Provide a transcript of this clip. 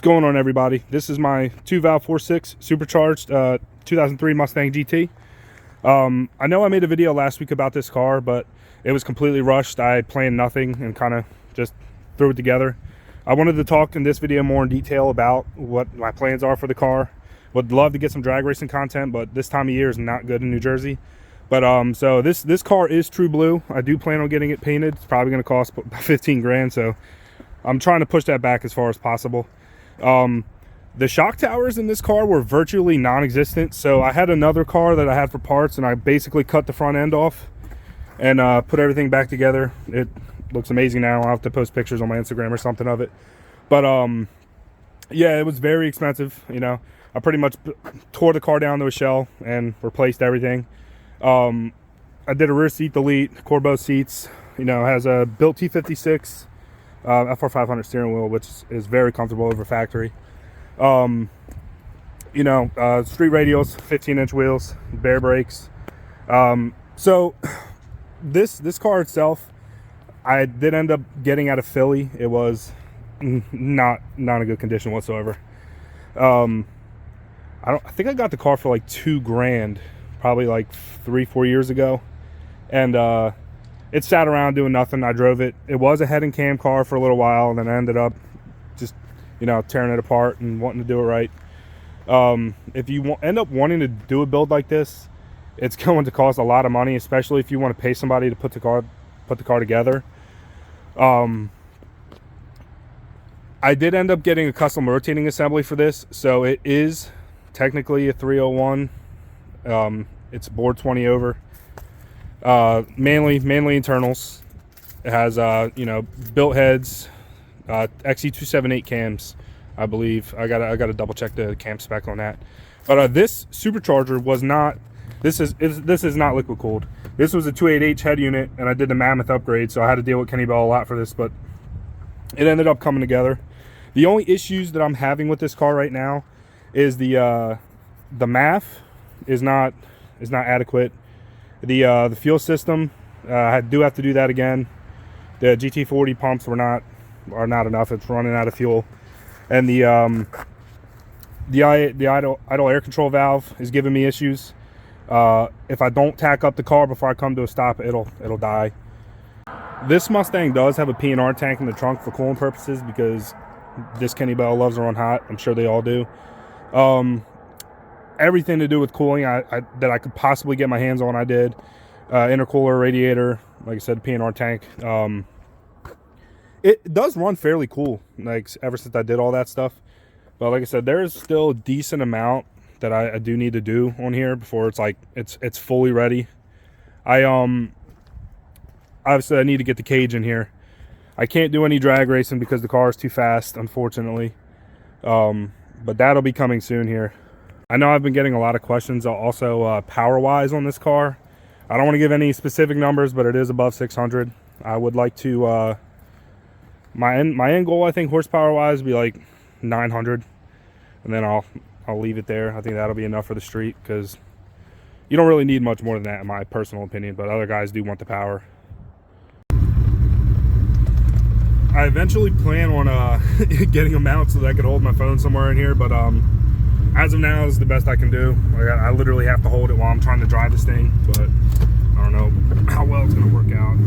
going on, everybody? This is my 2-valve 4.6 supercharged 2003 Mustang GT. I know I made a video last week about this car, but it was completely rushed. I planned nothing and kind of just threw it together. I wanted to talk in this video more in detail about what my plans are for the car. Would love to get some drag racing content, but this time of year is not good in New Jersey. But so this car is true blue. I do plan on getting it painted. It's probably going to cost about 15 grand, so I'm trying to push that back as far as possible. The shock towers in this car were virtually non-existent, so I had another car that I had for parts, and I basically cut the front end off and put everything back together. It looks amazing now. I'll have to post pictures on my Instagram or something of it. But yeah, it was very expensive. You know, I pretty much tore the car down to a shell and replaced everything. I did a rear seat delete, Corbeau seats. You know, has a built T56 FR500 steering wheel, which is very comfortable over factory. You know, street radials, 15-inch wheels, bare brakes. So this car itself, I did end up getting out of Philly. It was not a good condition whatsoever. I think I got the car for like $2 grand, probably like 3-4 years ago, and it sat around doing nothing. I drove it. It was a head and cam car for a little while, and then I ended up just, you know, tearing it apart and wanting to do it right. If you end up wanting to do a build like this, it's going to cost a lot of money, especially if you want to pay somebody to put the car together. I did end up getting a custom rotating assembly for this, so it is technically a 301. It's board 20 over. Mainly internals. It has you know, built heads, XE278 cams, I believe. I gotta double check the cam spec on that. But this supercharger was not. This is not liquid cooled. This was a 2.8H head unit, and I did the Mammoth upgrade, so I had to deal with Kenny Bell a lot for this. But it ended up coming together. The only issues that I'm having with this car right now is the MAF is not adequate. The fuel system, I do have to do that again. The GT40 pumps are not enough. It's running out of fuel, and the idle air control valve is giving me issues. If I don't tack up the car before I come to a stop, it'll die. This Mustang does have a P&R tank in the trunk for cooling purposes, because this Kenny Bell loves to run hot. I'm sure they all do. Everything to do with cooling that I could possibly get my hands on, I did. Intercooler, radiator, like I said, P&R tank. It does run fairly cool, like, ever since I did all that stuff. But like I said, there's still a decent amount that I do need to do on here before it's like it's fully ready. Obviously I need to get the cage in here. I can't do any drag racing because the car is too fast, unfortunately. But that'll be coming soon here. I know I've been getting a lot of questions also power-wise on this car. I don't want to give any specific numbers, but it is above 600. I would like to, my end goal, I think, horsepower-wise, would be like 900. And then I'll leave it there. I think that'll be enough for the street, because you don't really need much more than that, in my personal opinion, but other guys do want the power. I eventually plan on getting a mount so that I could hold my phone somewhere in here, but as of now, this is the best I can do. I literally have to hold it while I'm trying to drive this thing, but I don't know how well it's going to work out.